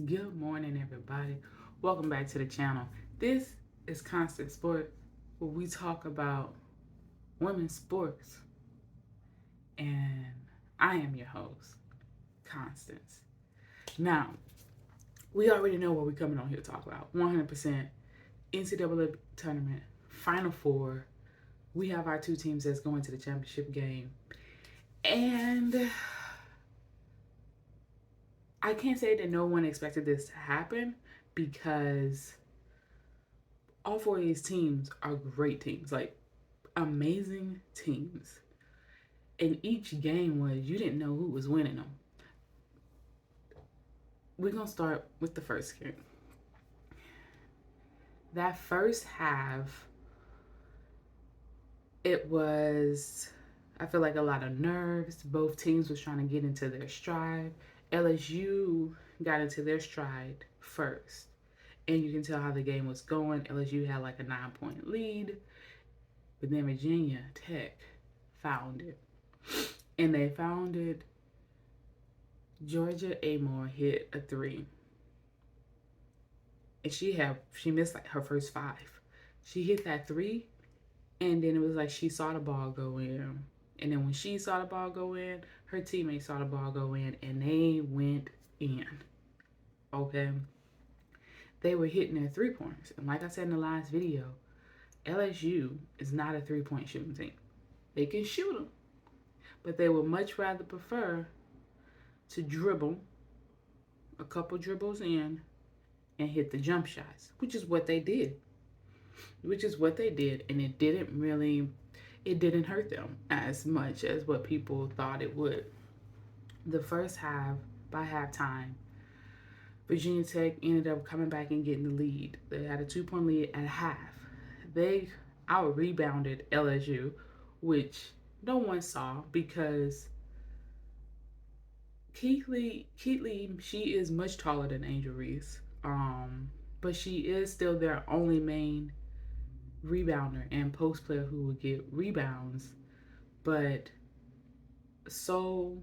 Good morning, everybody. Welcome back to the channel. This is Constant Sport, where we talk about women's sports, and I am your host, Constance. Now, we already know what we're coming on here to talk about 100% NCAA tournament, Final Four. We have our two teams that's going to the championship game, and I can't say that no one expected this to happen because all four of these teams are great teams, like amazing teams. And each game was, you didn't know who was winning them. We're going to start with the first game. That first half, it was, I feel like a lot of nerves. Both teams was trying to get into their stride. LSU got into their stride first. And you can tell how the game was going. LSU had like a 9-point lead. But then Virginia Tech found it. And they found it. Georgia Amore hit a three. And she missed like her first five. She hit that three, and then it was like she saw the ball go in. And then when she saw the ball go in, her teammates saw the ball go in, and they went in. Okay? They were hitting their 3-pointers. And like I said in the last video, LSU is not a 3-point shooting team. They can shoot them, but they would much rather prefer to dribble a couple dribbles in and hit the jump shots, which is what they did. And it didn't hurt them as much as what people thought it would. The first half, by halftime, Virginia Tech ended up coming back and getting the lead. They had a 2-point lead at half. They out rebounded LSU, which no one saw because Keithley, she is much taller than Angel Reese. But she is still their only main rebounder and post player who would get rebounds. But so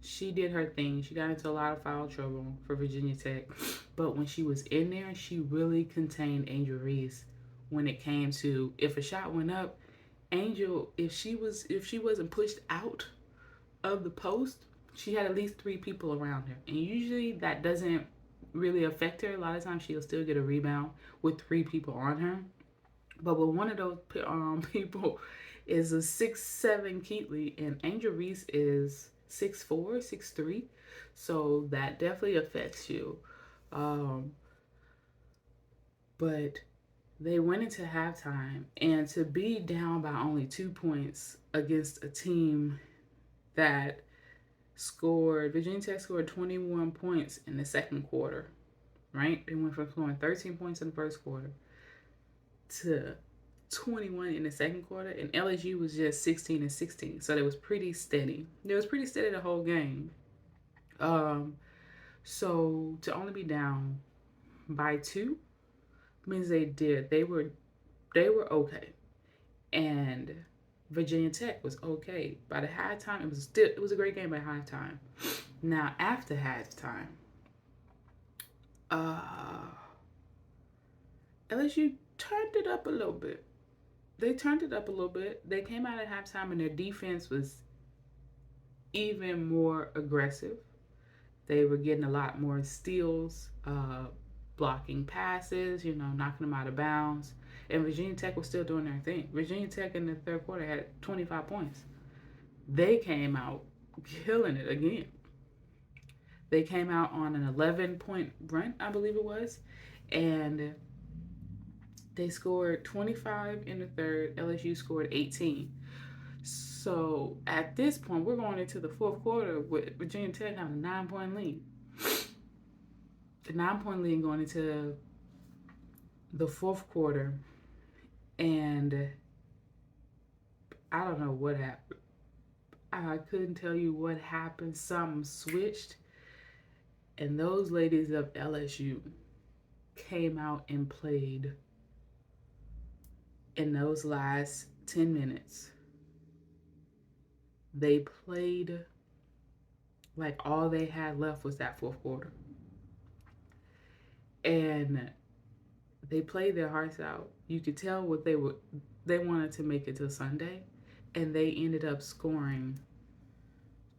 she did her thing. She got into a lot of foul trouble for Virginia Tech. But when she was in there, she really contained Angel Reese when it came to if a shot went up, Angel, if she wasn't pushed out of the post, she had at least 3 people around her. And usually that doesn't really affect her. A lot of times she'll still get a rebound with 3 people on her. But with one of those people is a 6'7" Keatley, and Angel Reese is 6'4", 6'3", so that definitely affects you. But they went into halftime, and to be down by only 2 points against a team that Virginia Tech scored 21 points in the second quarter, right? They went from scoring 13 points in the first quarter to 21 in the second quarter, and LSU was just 16 and 16. So it was pretty steady. It was pretty steady the whole game. So to only be down by 2 means they were okay, and Virginia Tech was okay. By the halftime, it was a great game by halftime. Now after halftime, LSU turned it up a little bit. They turned it up a little bit. They came out at halftime and their defense was even more aggressive. They were getting a lot more steals, blocking passes, knocking them out of bounds. And Virginia Tech was still doing their thing. Virginia Tech in the third quarter had 25 points. They came out killing it again. They came out on an 11-point run, I believe it was, and they scored 25 in the third. LSU scored 18. So at this point, we're going into the fourth quarter with Virginia Tech having a 9-point lead. The 9-point lead going into the fourth quarter, and I don't know what happened. I couldn't tell you what happened. Something switched, and those ladies of LSU came out and played in those last 10 minutes. They played like all they had left was that fourth quarter. and they played their hearts out. You could tell what they wanted to make it till Sunday, and they ended up scoring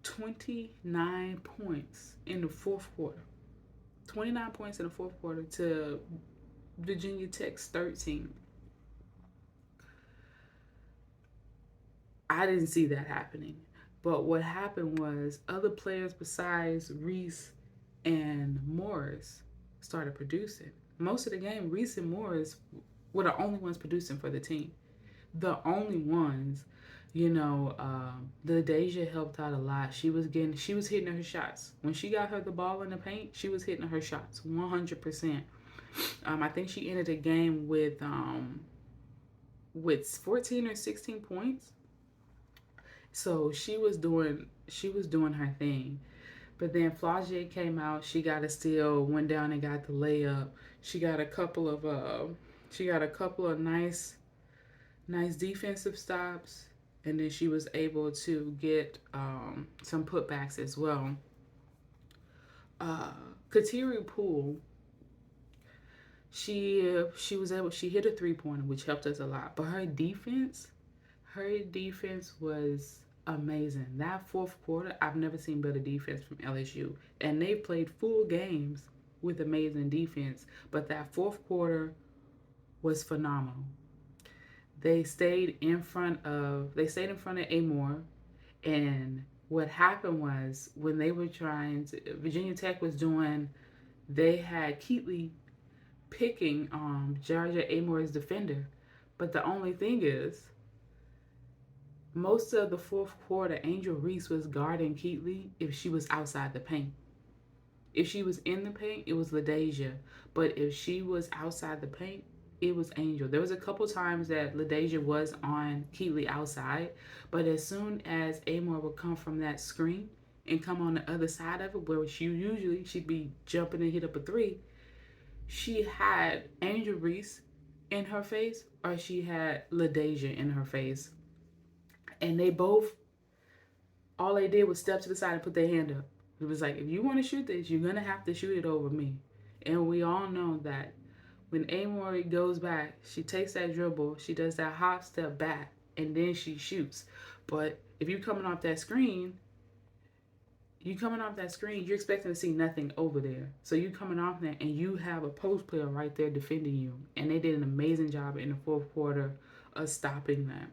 29 points in the fourth quarter. 29 points in the fourth quarter to Virginia Tech's 13. I didn't see that happening. But what happened was other players besides Reese and Morris started producing. Most of the game, Reese and Morris were the only ones producing for the team. The only ones, the Deja helped out a lot. She was hitting her shots. When she got her the ball in the paint, she was hitting her shots 100%. I think she ended the game with 14 or 16 points. So she was doing her thing. But then Flaugier came out. She got a steal, went down and got the layup. She got a couple of nice defensive stops, and then she was able to get some putbacks as well. Uh, Kateri Poole, she hit a 3-pointer, which helped us a lot. But her defense was amazing. That fourth quarter, I've never seen better defense from LSU, and they've played full games with amazing defense. But that fourth quarter was phenomenal. They stayed in front of Amore, and what happened was when they were Virginia Tech was doing, they had Keatley picking Georgia Amore's defender. But the only thing is, most of the fourth quarter, Angel Reese was guarding Keatley if she was outside the paint. If she was in the paint, it was LaDeja. But if she was outside the paint, it was Angel. There was a couple times that LaDeja was on Keatley outside, but as soon as Amore would come from that screen and come on the other side of it, where she'd be jumping and hit up a three, she had Angel Reese in her face or she had LaDeja in her face. And all they did was step to the side and put their hand up. It was like, if you want to shoot this, you're going to have to shoot it over me. And we all know that when Amore goes back, she takes that dribble, she does that hop step back, and then she shoots. But if you're coming off that screen, you're expecting to see nothing over there. So you coming off there and you have a post player right there defending you. And they did an amazing job in the fourth quarter of stopping that.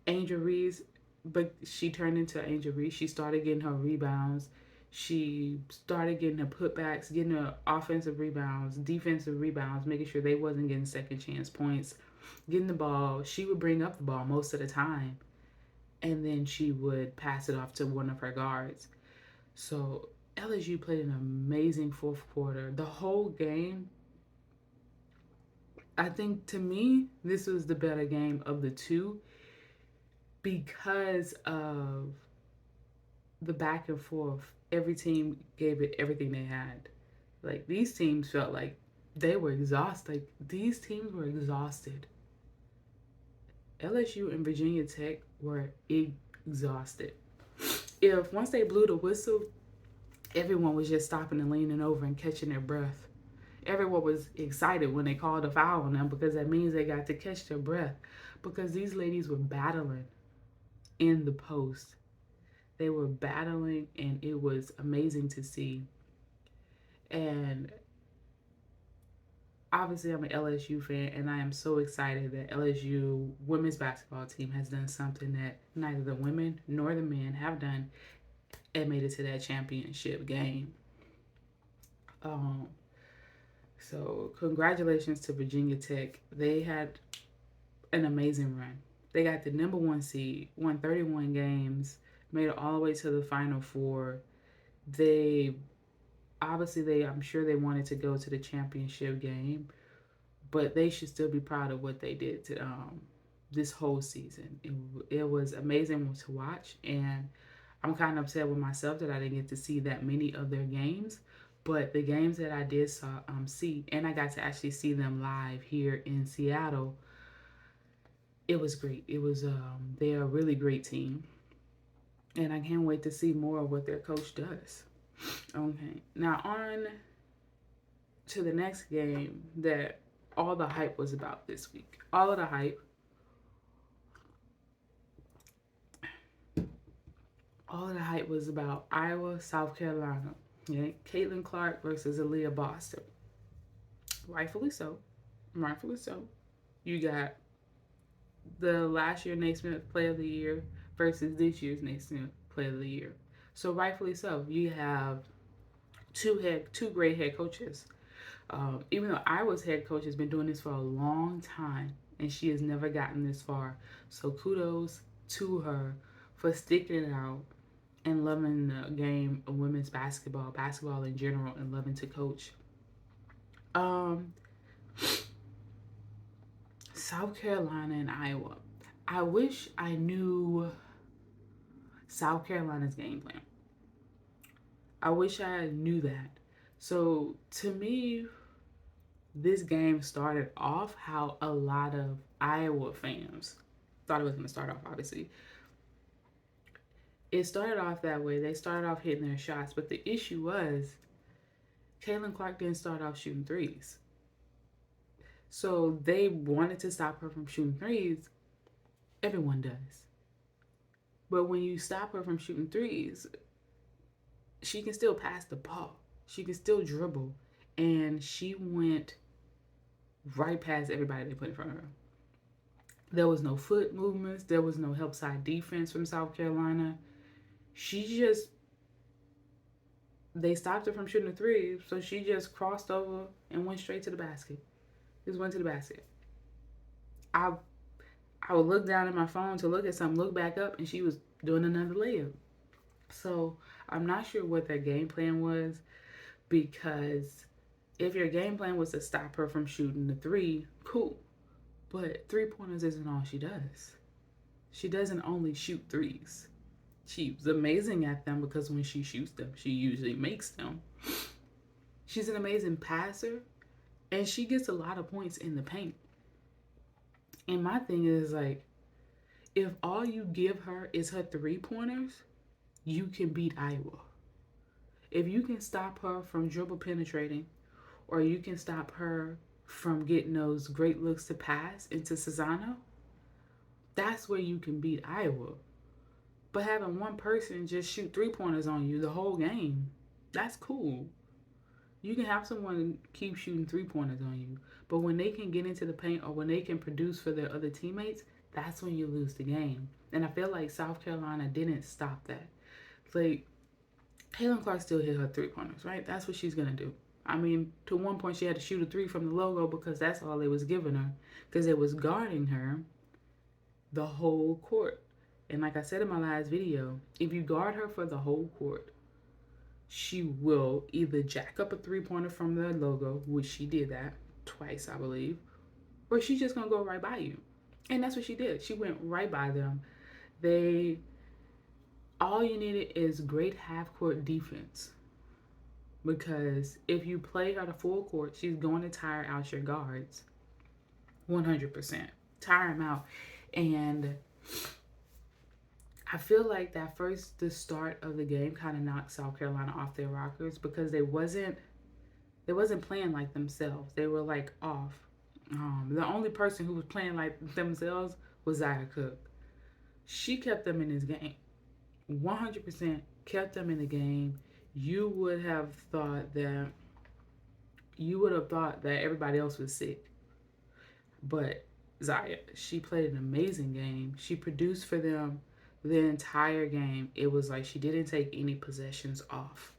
Angel Reese, but she turned into Angel Reese. She started getting her rebounds. She started getting her putbacks, getting her offensive rebounds, defensive rebounds, making sure they wasn't getting second chance points, getting the ball. She would bring up the ball most of the time, and then she would pass it off to one of her guards. So LSU played an amazing fourth quarter. The whole game, I think to me, this was the better game of the two because of the back and forth. Every team gave it everything they had. Like, these teams felt like they were exhausted. Like, these teams were exhausted. LSU and Virginia Tech were exhausted. If once they blew the whistle, everyone was just stopping and leaning over and catching their breath. Everyone was excited when they called a foul on them because that means they got to catch their breath, because these ladies were battling in the post. They were battling, and it was amazing to see. And obviously, I'm an LSU fan, and I am so excited that LSU women's basketball team has done something that neither the women nor the men have done, and made it to that championship game. So congratulations to Virginia Tech. They had an amazing run. They got the number one seed, won 31 games, made it all the way to the Final Four. I'm sure they wanted to go to the championship game, but they should still be proud of what they did to this whole season. It was amazing to watch, and I'm kind of upset with myself that I didn't get to see that many of their games. But the games that I did see, and I got to actually see them live here in Seattle, it was great. They're a really great team, and I can't wait to see more of what their coach does. Okay, now to the next game that all the hype was about this week. All of the hype was about Iowa, South Carolina. Yeah, Caitlin Clark versus Aaliyah Boston. Rightfully so. Rightfully so. You got the last year Naismith Player of the Year versus this year's Naismith Player of the Year. So rightfully so. You have two great head coaches. Even though Iowa's head coach has been doing this for a long time and she has never gotten this far. So kudos to her for sticking it out and loving the game of women's basketball in general, and loving to coach. Um, South Carolina and Iowa. I wish I knew South Carolina's game plan. I wish I knew that. So to me, this game started off how a lot of Iowa fans thought it was going to start off, obviously. It started off that way. They started off hitting their shots, but the issue was Caitlin Clark didn't start off shooting threes. So they wanted to stop her from shooting threes. Everyone does. But when you stop her from shooting threes, she can still pass the ball. She can still dribble. And she went right past everybody they put in front of her. There was no foot movements. There was no help side defense from South Carolina. They stopped her from shooting the threes, so she just crossed over and went straight to the basket. Just went to the basket. I would look down at my phone to look at something, look back up, and she was doing another layup. So I'm not sure what their game plan was, because if your game plan was to stop her from shooting the three, cool. But 3-pointers isn't all she does. She doesn't only shoot threes. She's amazing at them because when she shoots them, she usually makes them. She's an amazing passer, and she gets a lot of points in the paint. And my thing is, like, if all you give her is her 3-pointers, you can beat Iowa. If you can stop her from dribble penetrating, or you can stop her from getting those great looks to pass into Cesano, that's where you can beat Iowa. But having one person just shoot 3-pointers on you the whole game, that's cool. You can have someone keep shooting 3-pointers on you. But when they can get into the paint, or when they can produce for their other teammates, that's when you lose the game. And I feel like South Carolina didn't stop that. Like, Caitlin Clark still hit her 3-pointers, right? That's what she's going to do. I mean, to one point she had to shoot a 3 from the logo because that's all they was giving her. Because it was guarding her the whole court. And like I said in my last video, if you guard her for the whole court, she will either jack up a 3-pointer from the logo, which she did that twice, I believe, or she's just going to go right by you. And that's what she did. She went right by them. All you needed is great half-court defense. Because if you play her to full court, she's going to tire out your guards. 100%. Tire them out. And I feel like the start of the game kind of knocked South Carolina off their rockers, because they wasn't playing like themselves. They were like off. The only person who was playing like themselves was Zia Cook. She kept them in this game. 100% kept them in the game. You would have thought that everybody else was sick. But Zia, she played an amazing game. She produced for them the entire game. It was like she didn't take any possessions off.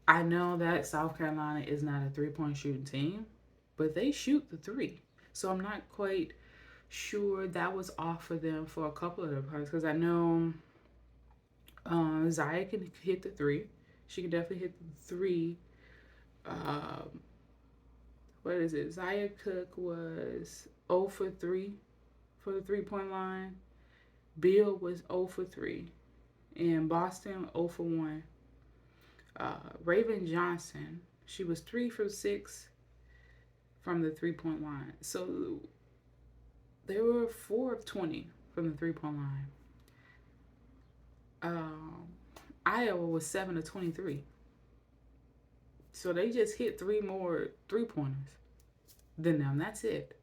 I know that South Carolina is not a 3-point shooting team, but they shoot the 3. So I'm not quite sure that was off for them for a couple of their parts, because I know Zia can hit the 3. She can definitely hit the 3. What is it? Zia Cook was 0 for 3 for the 3-point line. Bill was 0 for 3. And Boston 0 for 1. Raven Johnson, she was 3 for 6 from the 3-point line. So they were 4 of 20 from the 3-point line. Iowa was 7 of 23. So they just hit 3 more 3-pointers than them. That's it.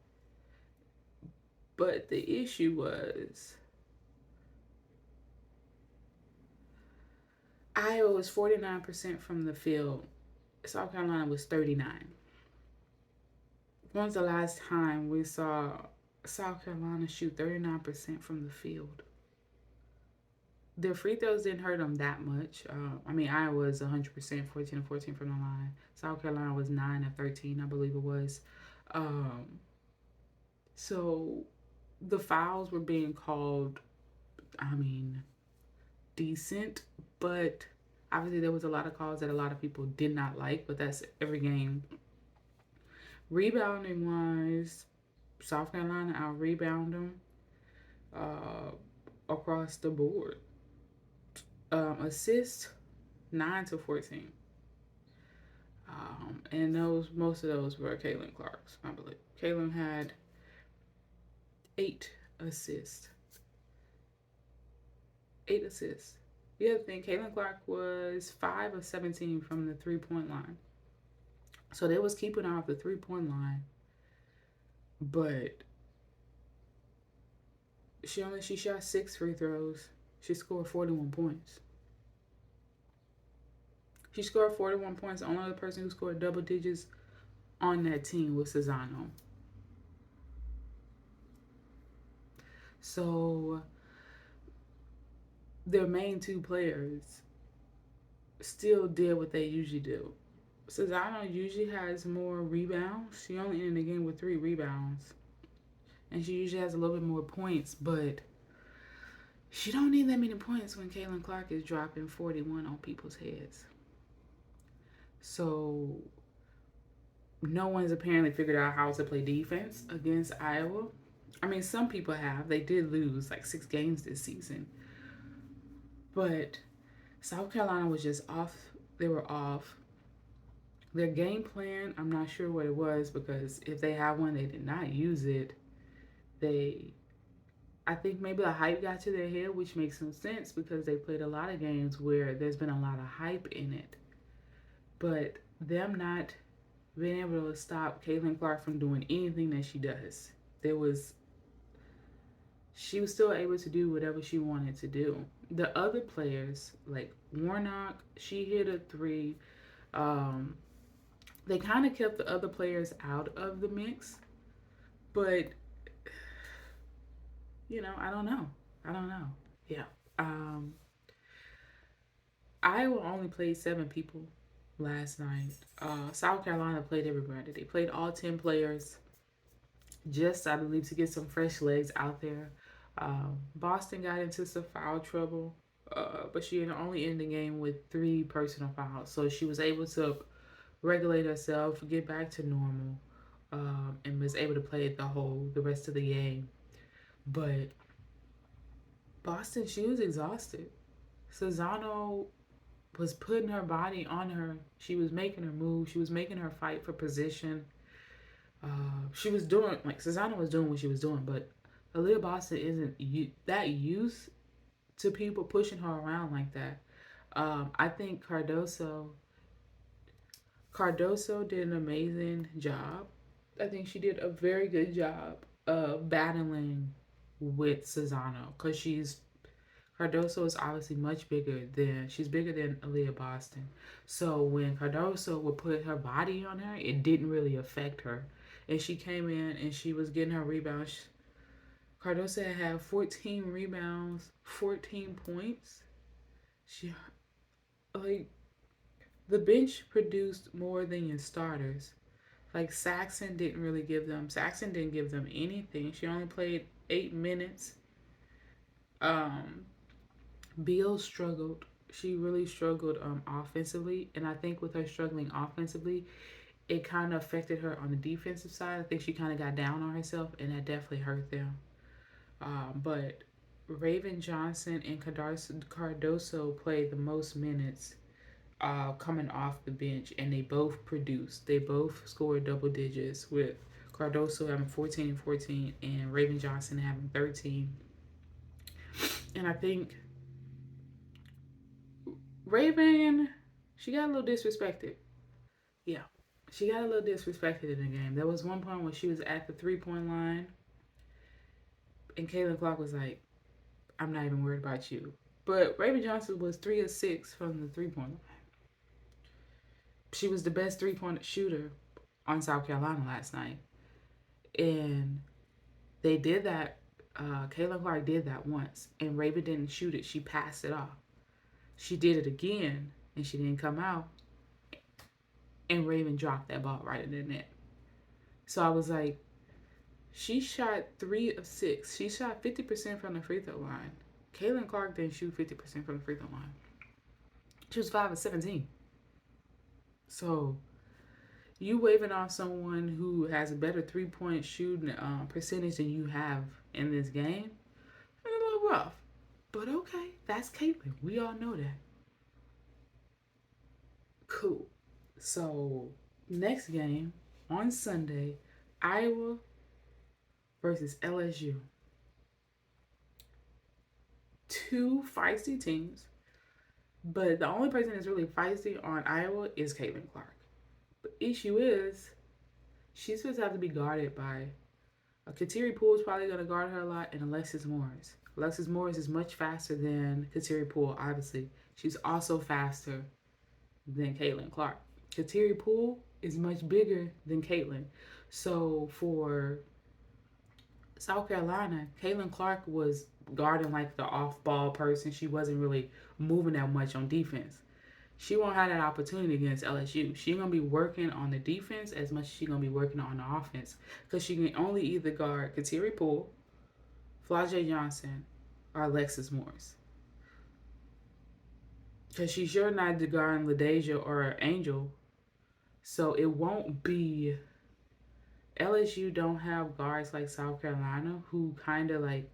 But the issue was Iowa was 49% from the field. South Carolina was 39. When's the last time we saw South Carolina shoot 39% from the field? Their free throws didn't hurt them that much. Iowa was 100%, 14 of 14 from the line. South Carolina was 9 of 13, I believe it was. Um, so the fouls were being called, I mean, decent, but obviously there was a lot of calls that a lot of people did not like, but that's every game. Rebounding wise, South Carolina out rebound them across the board. Assists 9 to 14. And most of those were Caitlin Clark's, I believe. Caitlin had 8 assists. 8 assists. The other thing, Caitlin Clark was 5 of 17 from the 3-point line. So they was keeping her off the 3-point line. But she shot 6 free throws. She scored 41 points. She scored 41 points. The only other person who scored double digits on that team was Cesano. So their main 2 players still did what they usually do. Cesano usually has more rebounds. She only ended the game with 3 rebounds. And she usually has a little bit more points, but she don't need that many points when Caitlin Clark is dropping 41 on people's heads. So no one's apparently figured out how to play defense against Iowa. I mean, some people have. They did lose like 6 games this season. But South Carolina was just off. They were off. Their game plan, I'm not sure what it was, because if they have one, they did not use it. I think maybe the hype got to their head, which makes some sense because they played a lot of games where there's been a lot of hype in it. But them not being able to stop Caitlin Clark from doing anything that she does. She was still able to do whatever she wanted to do. The other players, like Warnock, she hit a 3. They kind of kept the other players out of the mix, but I don't know. Yeah. Iowa only played 7 people last night. South Carolina played everybody. They played all 10 players, just I believe to get some fresh legs out there. Boston got into some foul trouble, but she only ended the game with 3 personal fouls, so she was able to regulate herself, get back to normal, and was able to play the rest of the game. But Boston, she was exhausted. Cesano was putting her body on her. She was making her move. She was making her fight for position. She was doing, like, Cesano was doing what she was doing, but Aaliyah Boston isn't that used to people pushing her around like that. I think Cardoso did an amazing job. I think she did a very good job of battling with Cesano, because Cardoso is obviously she's bigger than Aaliyah Boston. So when Cardoso would put her body on her, it didn't really affect her. And she came in and she was getting her rebounds. Cardoso had 14 rebounds, 14 points. The bench produced more than your starters. Like Saxon didn't give them anything. She only played 8 minutes. Beal struggled. She really struggled offensively, and I think with her struggling offensively, it kind of affected her on the defensive side. I think she kind of got down on herself, and that definitely hurt them. But Raven Johnson and Cardoso played the most minutes coming off the bench, and they both produced. They both scored double digits, with Cardoso having 14 and 14 and Raven Johnson having 13. And I think Raven, she got a little disrespected. Yeah. She got a little disrespected in the game. There was one point when she was at the 3 point line, and Caitlin Clark was like, I'm not even worried about you. But Raven Johnson was 3 of 6 from the 3 point line. She was the best 3 point shooter on South Carolina last night. And they did that. Caitlin Clark did that once, and Raven didn't shoot it. She passed it off. She did it again, and she didn't come out. And Raven dropped that ball right in the net. So I was like, she shot 3 of 6. She shot 50% from the free throw line. Caitlin Clark didn't shoot 50% from the free throw line. She was 5 of 17. So you waving off someone who has a better 3 point shooting percentage than you have in this game, it's a little rough. But okay, that's Caitlin. We all know that. Cool. So next game on Sunday, Iowa versus LSU. Two feisty teams, but the only person that's really feisty on Iowa is Caitlin Clark. The issue is she's supposed to have to be guarded by Kateri Poole is probably going to guard her a lot, and Alexis Morris. Alexis Morris is much faster than Kateri Poole, obviously. She's also faster than Caitlin Clark. Kateri Poole is much bigger than Caitlin. So for South Carolina, Caitlin Clark was guarding like the off ball person. She wasn't really moving that much on defense. She won't have that opportunity against LSU. She's gonna be working on the defense as much as she's gonna be working on the offense. Because she can only either guard Kateri Poole, Flau'jae Johnson, or Alexis Morris. Because she's sure not guarding LaDeja or Angel. So it won't be LSU don't have guards like South Carolina who kind of like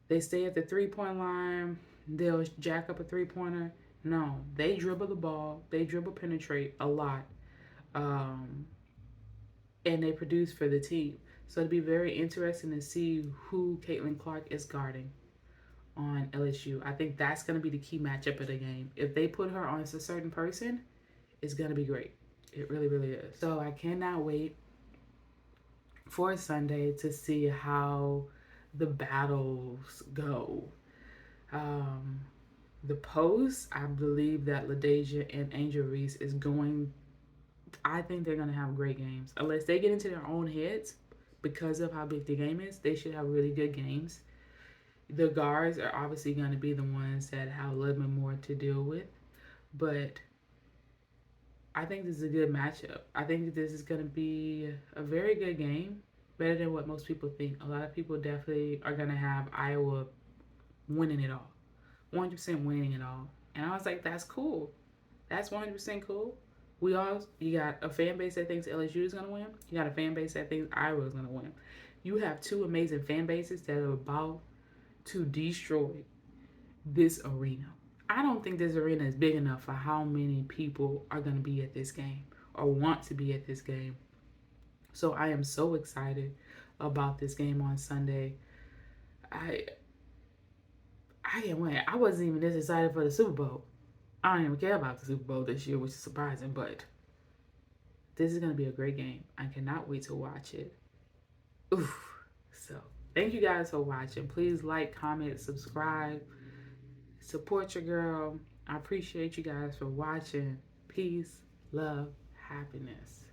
they stay at the 3 point line, they'll jack up a 3 pointer. No, they dribble the ball, they dribble penetrate a lot, um, and they produce for the team. So it'd be very interesting to see who Caitlin Clark is guarding on LSU. I think that's going to be the key matchup of the game. If they put her on a certain person, it's going to be great. It really, really is. So I cannot wait for Sunday to see how the battles go. Um, the post, I believe that LaDeja and Angel Reese is going. I think they're going to have great games. Unless they get into their own heads because of how big the game is, they should have really good games. The guards are obviously going to be the ones that have a little bit more to deal with. But I think this is a good matchup. I think this is going to be a very good game, better than what most people think. A lot of people definitely are going to have Iowa winning it all, 100% winning it all. And I was like, that's cool. That's 100% cool. You got a fan base that thinks LSU is going to win. You got a fan base that thinks Iowa is going to win. You have two amazing fan bases that are about to destroy this arena. I don't think this arena is big enough for how many people are going to be at this game or want to be at this game. So I am so excited about this game on Sunday. I can't wait. I wasn't even this excited for the Super Bowl. I don't even care about the Super Bowl this year, which is surprising, but this is going to be a great game. I cannot wait to watch it. Oof. So, thank you guys for watching. Please like, comment, subscribe, support your girl. I appreciate you guys for watching. Peace, love, happiness.